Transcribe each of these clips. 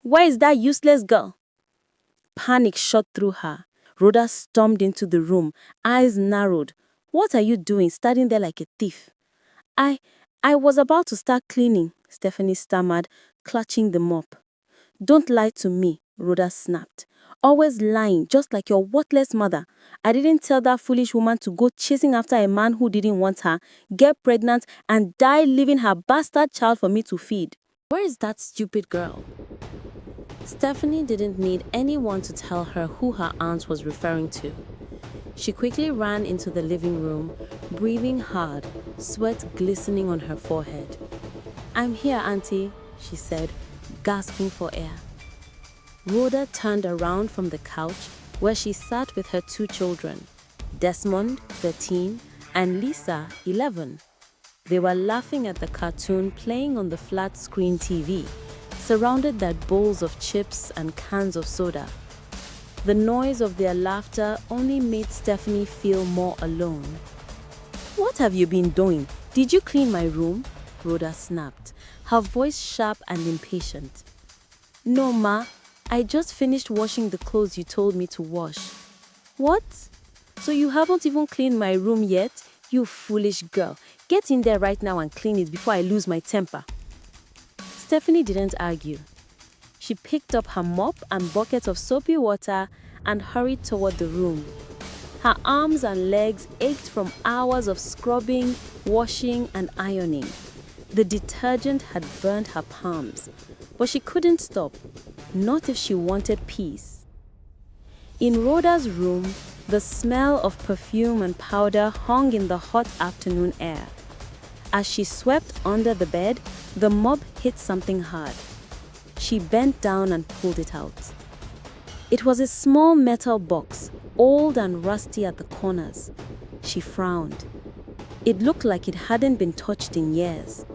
Where is that useless girl? Panic shot through her. Rhoda stormed into the room, eyes narrowed. What are you doing, standing there like a thief? I was about to start cleaning, Stephanie stammered, clutching the mop. Don't lie to me, Rhoda snapped. Always lying, just like your worthless mother. I didn't tell that foolish woman to go chasing after a man who didn't want her, get pregnant, and die leaving her bastard child for me to feed. Where is that stupid girl? Stephanie didn't need anyone to tell her who her aunt was referring to. She quickly ran into the living room, breathing hard, sweat glistening on her forehead. I'm here, Auntie, she said, gasping for air. Rhoda turned around from the couch where she sat with her two children, Desmond, 13, and Lisa, 11. They were laughing at the cartoon playing on the flat-screen TV, surrounded by bowls of chips and cans of soda. The noise of their laughter only made Stephanie feel more alone. What have you been doing? Did you clean my room? Rhoda snapped, her voice sharp and impatient. No, Ma. I just finished washing the clothes you told me to wash. What? So you haven't even cleaned my room yet? You foolish girl. Get in there right now and clean it before I lose my temper. Stephanie didn't argue. She picked up her mop and bucket of soapy water and hurried toward the room. Her arms and legs ached from hours of scrubbing, washing, and ironing. The detergent had burned her palms, but she couldn't stop, not if she wanted peace. In Rhoda's room, the smell of perfume and powder hung in the hot afternoon air. As she swept under the bed, the mop hit something hard. She bent down and pulled it out. It was a small metal box, old and rusty at the corners. She frowned. It looked like it hadn't been touched in years.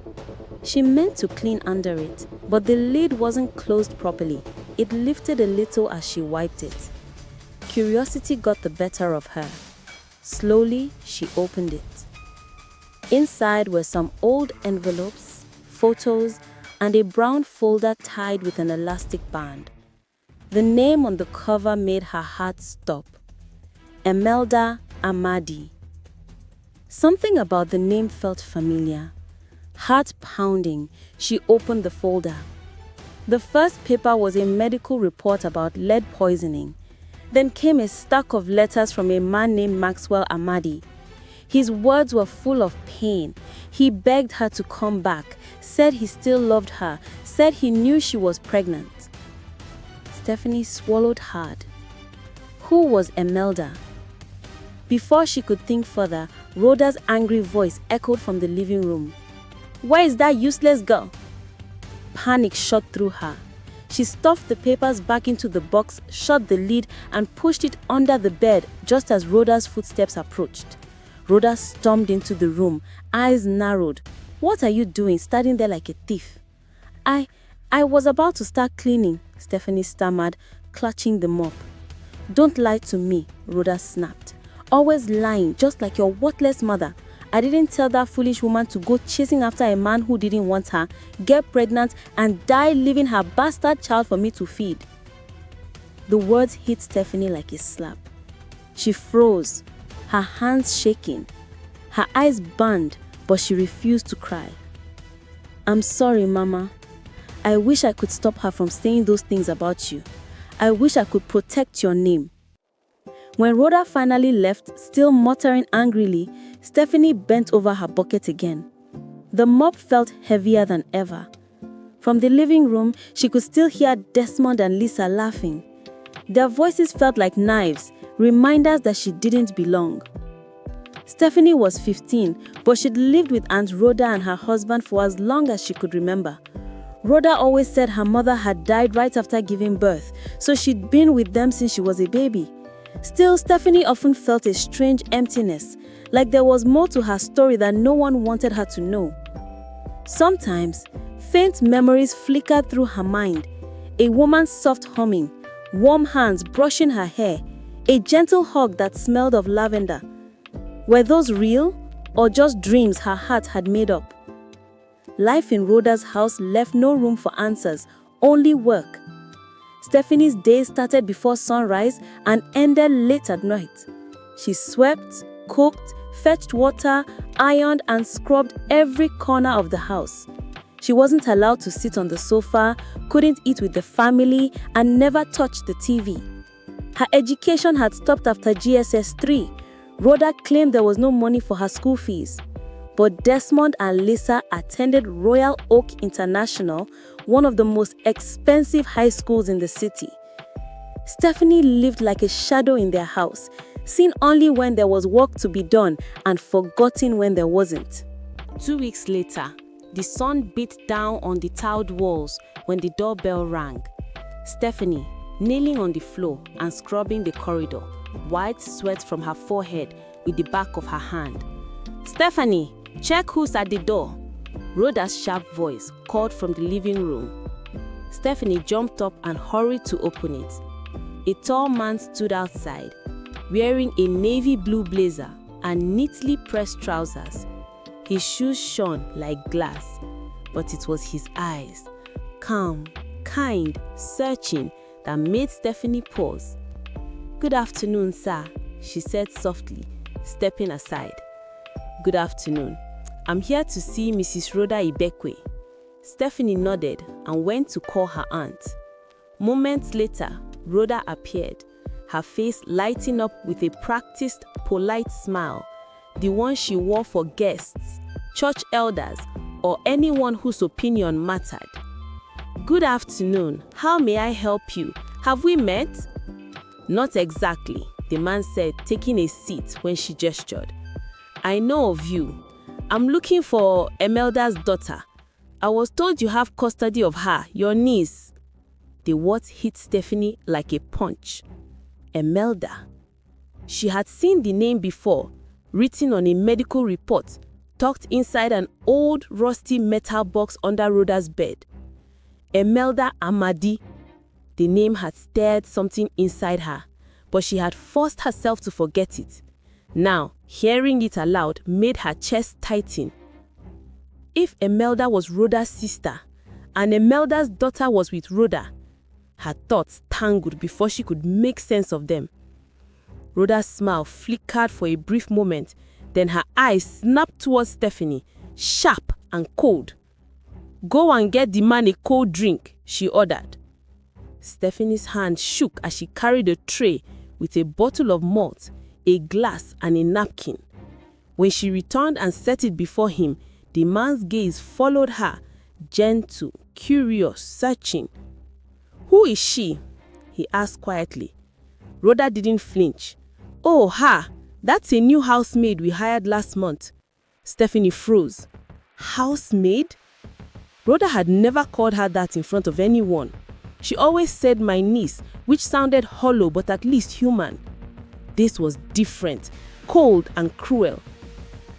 She meant to clean under it, but the lid wasn't closed properly. It lifted a little as she wiped it. Curiosity got the better of her. Slowly, she opened it. Inside were some old envelopes, photos, and a brown folder tied with an elastic band. The name on the cover made her heart stop. Emelda Amadi. Something about the name felt familiar. Heart pounding, she opened the folder. The first paper was a medical report about lead poisoning. Then came a stack of letters from a man named Maxwell Amadi. His words were full of pain. He begged her to come back, said he still loved her, said he knew she was pregnant. Stephanie swallowed hard. Who was Emelda? Before she could think further, Rhoda's angry voice echoed from the living room. Where is that useless girl? Panic shot through her. She stuffed the papers back into the box, shut the lid, and pushed it under the bed just as Rhoda's footsteps approached. Rhoda stormed into the room, eyes narrowed. What are you doing, standing there like a thief? I was about to start cleaning, Stephanie stammered, clutching the mop. Don't lie to me, Rhoda snapped. Always lying, just like your worthless mother. I didn't tell that foolish woman to go chasing after a man who didn't want her, get pregnant, and die leaving her bastard child for me to feed. The words hit Stephanie like a slap. She froze, her hands shaking. Her eyes burned, but she refused to cry. I'm sorry, Mama. I wish I could stop her from saying those things about you. I wish I could protect your name. When Rhoda finally left, still muttering angrily, Stephanie bent over her bucket again. The mop felt heavier than ever. From the living room, she could still hear Desmond and Lisa laughing. Their voices felt like knives, reminders that she didn't belong. Stephanie was 15, but she'd lived with Aunt Rhoda and her husband for as long as she could remember. Rhoda always said her mother had died right after giving birth, so she'd been with them since she was a baby. Still, Stephanie often felt a strange emptiness, like there was more to her story that no one wanted her to know. Sometimes, faint memories flickered through her mind. A woman's soft humming, warm hands brushing her hair, a gentle hug that smelled of lavender. Were those real, or just dreams her heart had made up? Life in Rhoda's house left no room for answers, only work. Stephanie's day started before sunrise and ended late at night. She swept, cooked, fetched water, ironed and scrubbed every corner of the house. She wasn't allowed to sit on the sofa, couldn't eat with the family, and never touched the TV. Her education had stopped after GSS 3. Rhoda claimed there was no money for her school fees. But Desmond and Lisa attended Royal Oak International, one of the most expensive high schools in the city. Stephanie lived like a shadow in their house, seen only when there was work to be done and forgotten when there wasn't. 2 weeks later, the sun beat down on the tiled walls when the doorbell rang. Stephanie, kneeling on the floor and scrubbing the corridor, wiped sweat from her forehead with the back of her hand. "Stephanie, check who's at the door." Rhoda's sharp voice called from the living room. Stephanie jumped up and hurried to open it. A tall man stood outside, wearing a navy blue blazer and neatly pressed trousers. His shoes shone like glass, but it was his eyes, calm, kind, searching, that made Stephanie pause. "Good afternoon, sir," she said softly, stepping aside. "Good afternoon. I'm here to see Mrs. Rhoda Ibekwe." Stephanie nodded and went to call her aunt. Moments later, Rhoda appeared, her face lighting up with a practiced, polite smile, the one she wore for guests, church elders, or anyone whose opinion mattered. "Good afternoon. How may I help you? Have we met?" "Not exactly," the man said, taking a seat when she gestured. "I know of you. I'm looking for Emelda's daughter. I was told you have custody of her, your niece." The words hit Stephanie like a punch. Emelda. She had seen the name before, written on a medical report, tucked inside an old, rusty metal box under Rhoda's bed. Emelda Amadi. The name had stirred something inside her, but she had forced herself to forget it. Now, hearing it aloud made her chest tighten. If Emelda was Rhoda's sister, and Emelda's daughter was with Rhoda, her thoughts tangled before she could make sense of them. Rhoda's smile flickered for a brief moment, then her eyes snapped towards Stephanie, sharp and cold. "Go and get the man a cold drink," she ordered. Stephanie's hand shook as she carried a tray with a bottle of malt, a glass, and a napkin. When she returned and set it before him, the man's gaze followed her, gentle, curious, searching. "Who is she?" he asked quietly. Rhoda didn't flinch. "Oh, her. That's a new housemaid we hired last month." Stephanie froze. Housemaid? Rhoda had never called her that in front of anyone. She always said my niece, which sounded hollow but at least human. This was different, cold and cruel.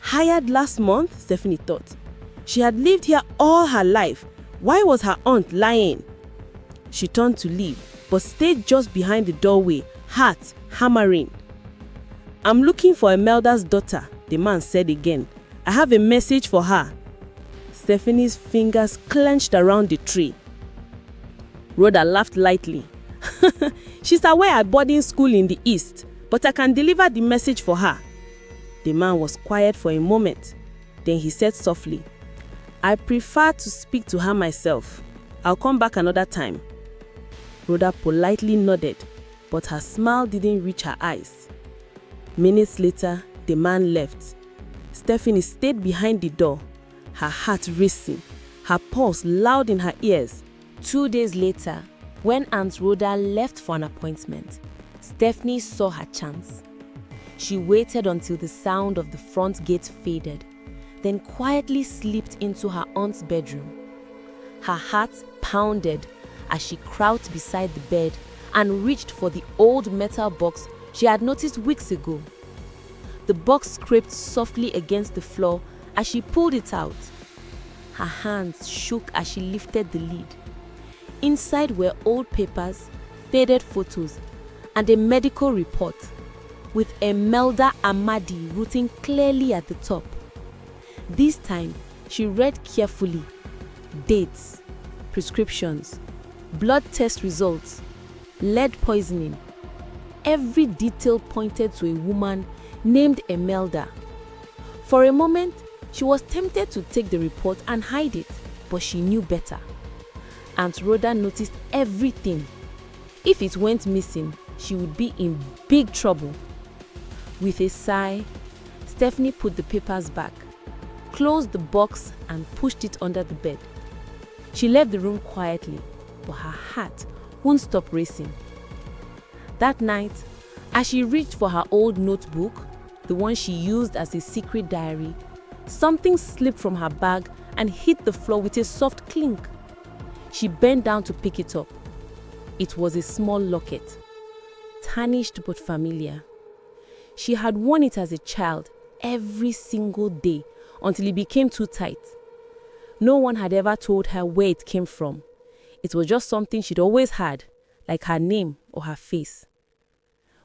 Hired last month, Stephanie thought. She had lived here all her life. Why was her aunt lying? She turned to leave, but stayed just behind the doorway, heart hammering. "I'm looking for Emelda's daughter," the man said again. "I have a message for her." Stephanie's fingers clenched around the tray. Rhoda laughed lightly. "She's away at boarding school in the east, but I can deliver the message for her." The man was quiet for a moment. Then he said softly, "I prefer to speak to her myself. I'll come back another time." Rhoda politely nodded, but her smile didn't reach her eyes. Minutes later, the man left. Stephanie stayed behind the door, her heart racing, her pulse loud in her ears. 2 days later, when Aunt Rhoda left for an appointment, Stephanie saw her chance. She waited until the sound of the front gate faded, then quietly slipped into her aunt's bedroom. Her heart pounded as she crouched beside the bed and reached for the old metal box she had noticed weeks ago. The box scraped softly against the floor as she pulled it out. Her hands shook as she lifted the lid. Inside were old papers, faded photos, and a medical report, with Emelda Amadi written clearly at the top. This time, she read carefully: dates, prescriptions, blood test results, lead poisoning. Every detail pointed to a woman named Emelda. For a moment, she was tempted to take the report and hide it, but she knew better. Aunt Rhoda noticed everything. If it went missing, she would be in big trouble. With a sigh, Stephanie put the papers back, closed the box and pushed it under the bed. She left the room quietly, but her heart wouldn't stop racing. That night, as she reached for her old notebook, the one she used as a secret diary, something slipped from her bag and hit the floor with a soft clink. She bent down to pick it up. It was a small locket, tarnished but familiar. She had worn it as a child every single day until it became too tight. No one had ever told her where it came from. It was just something she'd always had, like her name or her face.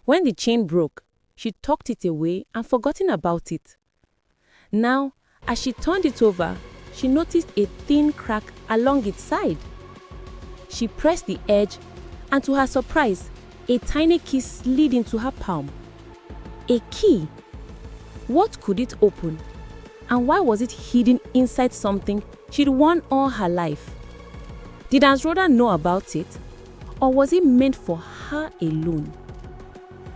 When the chain broke, she tucked it away and forgotten about it. Now, as she turned it over, she noticed a thin crack along its side. She pressed the edge, and to her surprise, a tiny key slid into her palm. A key? What could it open? And why was it hidden inside something she'd worn all her life? Did Aunt Rhoda know about it? Or was it meant for her alone?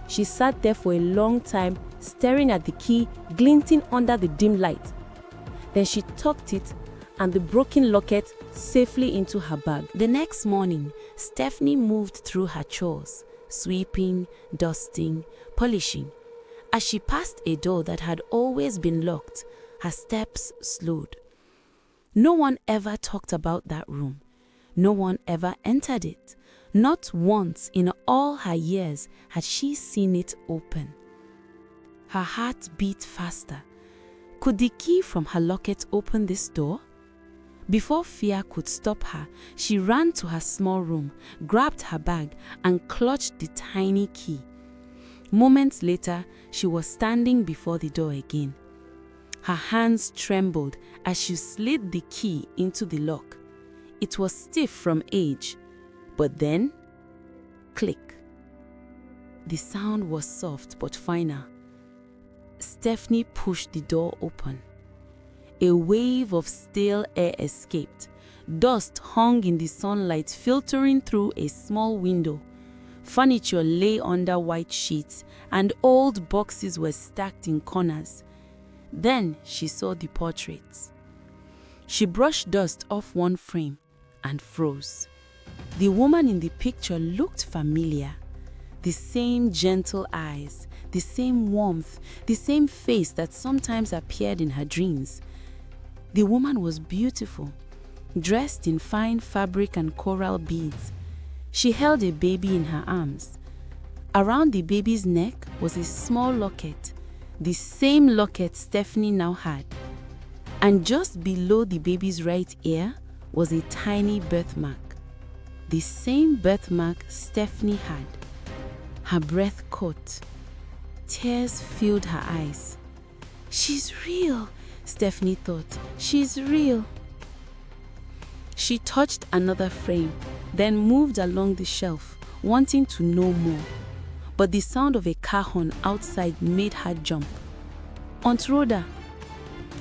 She sat there for a long time, staring at the key glinting under the dim light. Then she tucked it and the broken locket safely into her bag. The next morning, Stephanie moved through her chores, sweeping, dusting, polishing. As she passed a door that had always been locked, her steps slowed. No one ever talked about that room. No one ever entered it. Not once in all her years had she seen it open. Her heart beat faster. Could the key from her locket open this door? Before fear could stop her, she ran to her small room, grabbed her bag, and clutched the tiny key. Moments later, she was standing before the door again. Her hands trembled as she slid the key into the lock. It was stiff from age, but then, click. The sound was soft but final. Stephanie pushed the door open. A wave of stale air escaped. Dust hung in the sunlight, filtering through a small window. Furniture lay under white sheets, and old boxes were stacked in corners. Then she saw the portraits. She brushed dust off one frame and froze. The woman in the picture looked familiar. The same gentle eyes, the same warmth, the same face that sometimes appeared in her dreams. The woman was beautiful, dressed in fine fabric and coral beads. She held a baby in her arms. Around the baby's neck was a small locket, the same locket Stephanie now had. And just below the baby's right ear was a tiny birthmark, the same birthmark Stephanie had. Her breath caught. Tears filled her eyes. She's real, Stephanie thought. She's real. She touched another frame, then moved along the shelf, wanting to know more. But the sound of a car horn outside made her jump. Aunt Rhoda!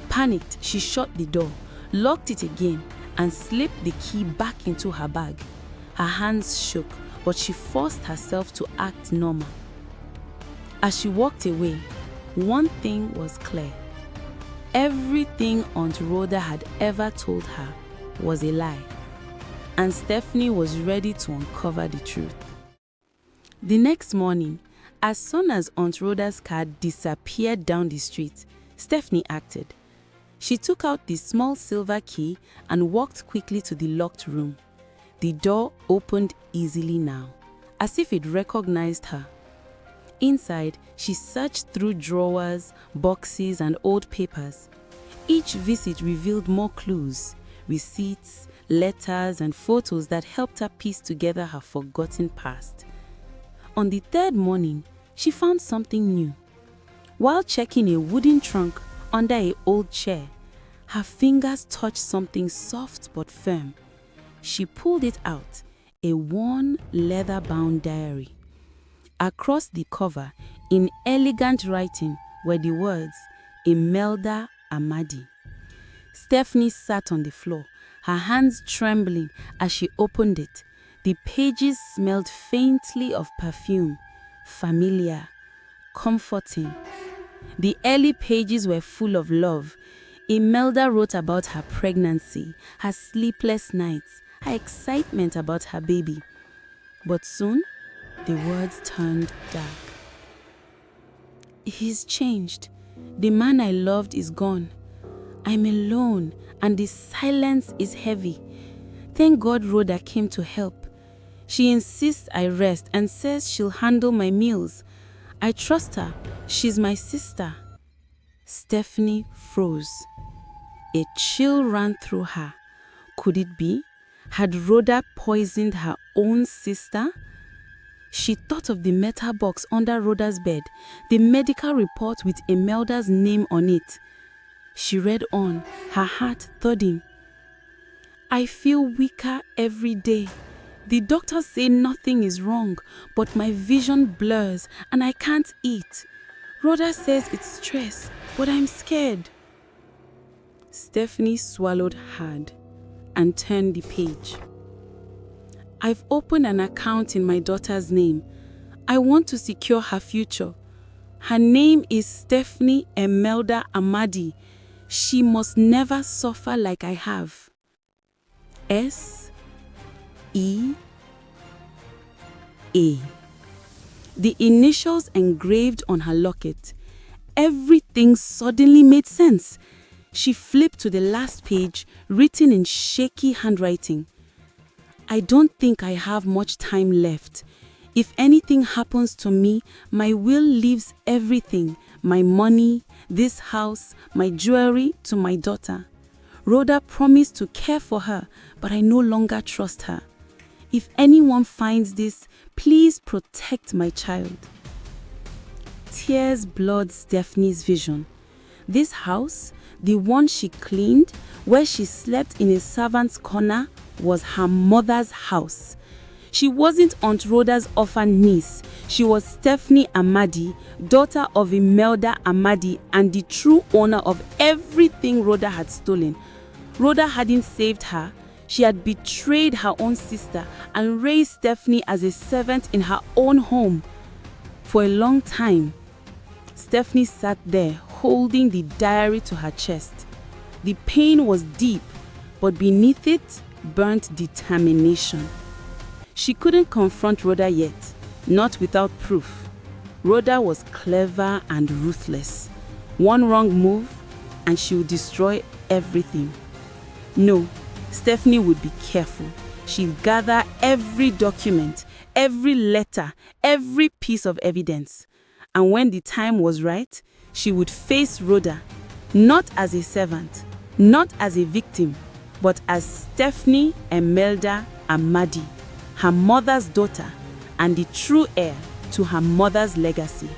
Panicked, she shut the door, locked it again, and slipped the key back into her bag. Her hands shook, but she forced herself to act normal. As she walked away, one thing was clear. Everything Aunt Rhoda had ever told her was a lie, and Stephanie was ready to uncover the truth. The next morning, as soon as Aunt Rhoda's car disappeared down the street, Stephanie acted. She took out the small silver key and walked quickly to the locked room. The door opened easily now, as if it recognized her. Inside, she searched through drawers, boxes, and old papers. Each visit revealed more clues, receipts, letters, and photos that helped her piece together her forgotten past. On the third morning, she found something new. While checking a wooden trunk under an old chair, her fingers touched something soft but firm. She pulled it out, a worn leather-bound diary. Across the cover, in elegant writing, were the words, Emelda Amadi. Stephanie sat on the floor, her hands trembling as she opened it. The pages smelled faintly of perfume, familiar, comforting. The early pages were full of love. Emelda wrote about her pregnancy, her sleepless nights, her excitement about her baby. But soon, the words turned dark. He's changed. The man I loved is gone. I'm alone, and the silence is heavy. Thank God Rhoda came to help. She insists I rest and says she'll handle my meals. I trust her. She's my sister. Stephanie froze. A chill ran through her. Could it be? Had Rhoda poisoned her own sister? She thought of the metal box under Rhoda's bed, the medical report with Emelda's name on it. She read on, her heart thudding. I feel weaker every day. The doctors say nothing is wrong, but my vision blurs and I can't eat. Rhoda says it's stress, but I'm scared. Stephanie swallowed hard and turned the page. I've opened an account in my daughter's name. I want to secure her future. Her name is Stephanie Emelda Amadi. She must never suffer like I have. S-E-A. The initials engraved on her locket. Everything suddenly made sense. She flipped to the last page, written in shaky handwriting. I don't think I have much time left. If anything happens to me, my will leaves everything, my money, this house, my jewelry, to my daughter. Rhoda promised to care for her, but I no longer trust her. If anyone finds this, please protect my child. Tears blurred Stephanie's vision. This house, the one she cleaned, where she slept in a servant's corner, was her mother's house. She wasn't Aunt Rhoda's orphan niece. She was Stephanie Amadi, daughter of Emelda Amadi and the true owner of everything Rhoda had stolen. Rhoda hadn't saved her. She had betrayed her own sister and raised Stephanie as a servant in her own home. For a long time, Stephanie sat there holding the diary to her chest. The pain was deep, but beneath it burnt determination. She couldn't confront Rhoda yet, not without proof. Rhoda was clever and ruthless. One wrong move and she would destroy everything. No, Stephanie would be careful. She'd gather every document, every letter, every piece of evidence. And when the time was right, she would face Rhoda, not as a servant, not as a victim, but as Stephanie Emelda Amadi, her mother's daughter and the true heir to her mother's legacy.